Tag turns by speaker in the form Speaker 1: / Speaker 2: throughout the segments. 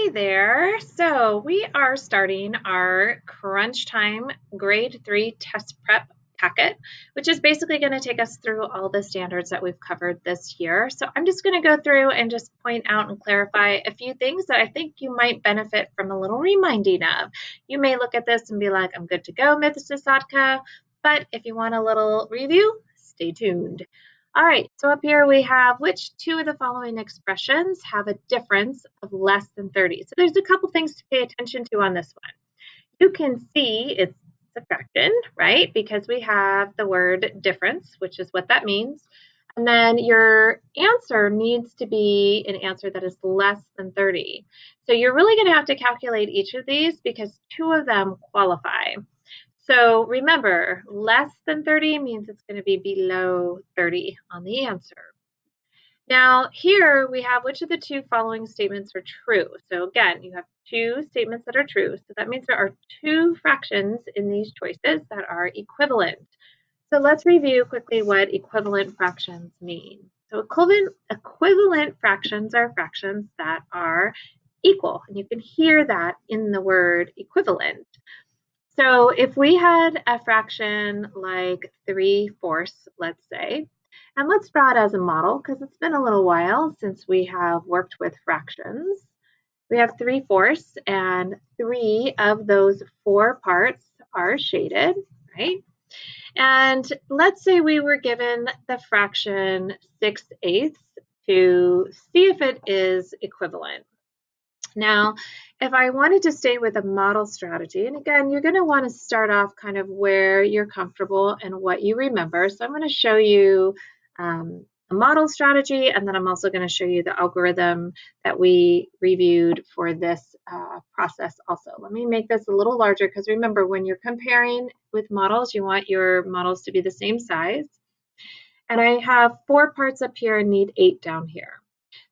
Speaker 1: Hey there. So we are starting our Crunch Time Grade 3 Test Prep packet, which is basically going to take us through all the standards that we've covered this year. So I'm just going to go through and just point out and clarify a few things that I think you might benefit from a little reminding of. You may look at this and be like, I'm good to go, Mrs. Sadka, but if you want a little review, stay tuned. All right, so up here we have which two of the following expressions have a difference of less than 30. So there's a couple things to pay attention to on this one. You can see it's subtraction, right? Because we have the word difference, which is what that means. And then your answer needs to be an answer that is less than 30. So you're really going to have to calculate each of these because two of them qualify. So remember, less than 30 means it's going to be below 30 on the answer. Now here we have which of the two following statements are true. So again, you have two statements that are true. So that means there are two fractions in these choices that are equivalent. So let's review quickly what equivalent fractions mean. So equivalent fractions are fractions that are equal. And you can hear that in the word equivalent. So if we had a fraction like 3/4, let's say, and let's draw it as a model because it's been a little while since we have worked with fractions. We have 3/4 and 3 of those 4 parts are shaded, right? And let's say we were given the fraction 6/8 to see if it is equivalent. Now, if I wanted to stay with a model strategy, and again, you're going to want to start off kind of where you're comfortable and what you remember. So I'm going to show you a model strategy, and then I'm also going to show you the algorithm that we reviewed for this process also. Let me make this a little larger because remember, when you're comparing with models, you want your models to be the same size. And I have 4 parts up here and need 8 down here.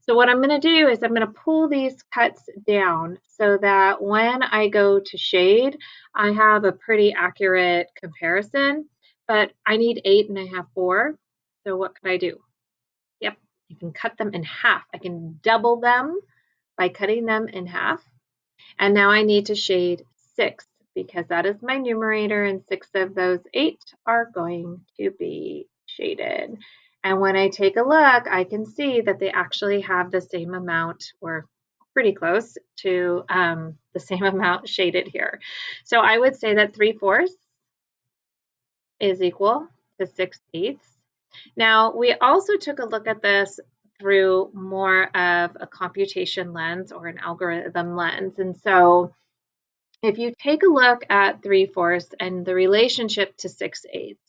Speaker 1: So what I'm going to do is I'm going to pull these cuts down so that when I go to shade, I have a pretty accurate comparison, but I need 8 and I have 4. So what could I do? Yep, you can cut them in half. I can double them by cutting them in half. And now I need to shade 6 because that is my numerator and 6 of those 8 are going to be shaded. And when I take a look, I can see that they actually have the same amount or pretty close to the same amount shaded here. So I would say that 3/4 is equal to 6/8. Now, we also took a look at this through more of a computation lens or an algorithm lens. And so if you take a look at 3/4 and the relationship to 6/8,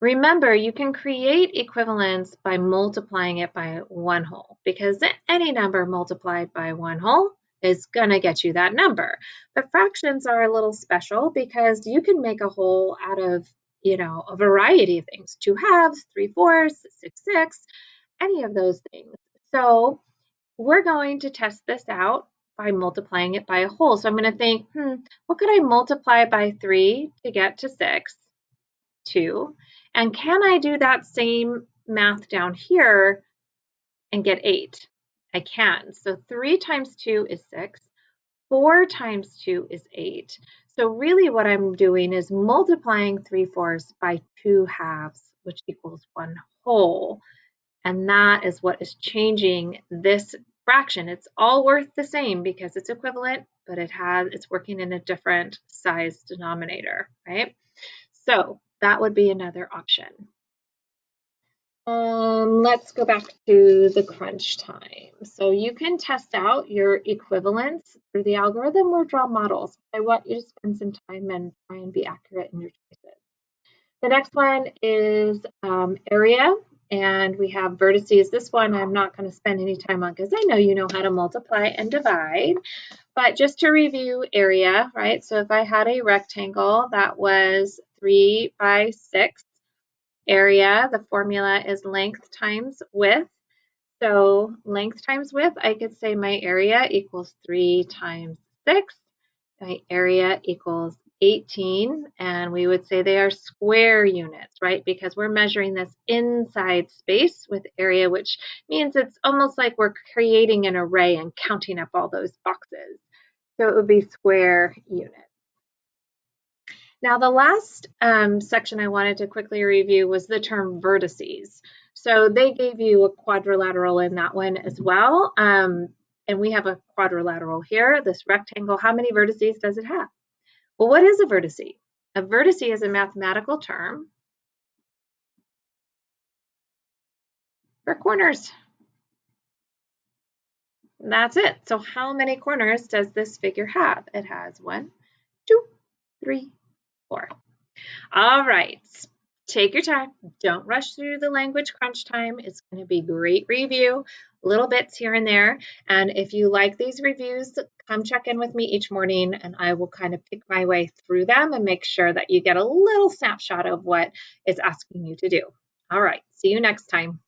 Speaker 1: remember, you can create equivalence by multiplying it by 1 whole because any number multiplied by 1 whole is going to get you that number. But fractions are a little special because you can make a whole out of, a variety of things. 2/2, 3/4, 6/6, any of those things. So we're going to test this out by multiplying it by a whole. So I'm going to think, what could I multiply by 3 to get to 6? 2. And can I do that same math down here and get 8? I can. So 3 times 2 is 6. 4 times 2 is 8. So really what I'm doing is multiplying 3/4 by 2/2, which equals 1 whole. And that is what is changing this fraction. It's all worth the same because it's equivalent, but it's working in a different size denominator, right? So that would be another option. Let's go back to the crunch time. So you can test out your equivalence through the algorithm or draw models. I want you to spend some time and try and be accurate in your choices. The next one is area, and we have vertices. This one I'm not going to spend any time on because I know you know how to multiply and divide. But just to review area, right? So if I had a rectangle that was 3 by 6, area, the formula is length times width. So length times width, I could say my area equals 3 times 6. My area equals 18, and we would say they are square units, right? Because we're measuring this inside space with area, which means it's almost like we're creating an array and counting up all those boxes. So it would be square units. Now, the last section I wanted to quickly review was the term vertices. So they gave you a quadrilateral in that one as well. And we have a quadrilateral here, this rectangle. How many vertices does it have? Well, what is a vertice? A vertice is a mathematical term for corners. That's it. So how many corners does this figure have? It has 1, 2, 3, 4. All right. Take your time. Don't rush through the language crunch time. It's going to be great review, little bits here and there. And if you like these reviews, come check in with me each morning and I will kind of pick my way through them and make sure that you get a little snapshot of what it's asking you to do. All right. See you next time.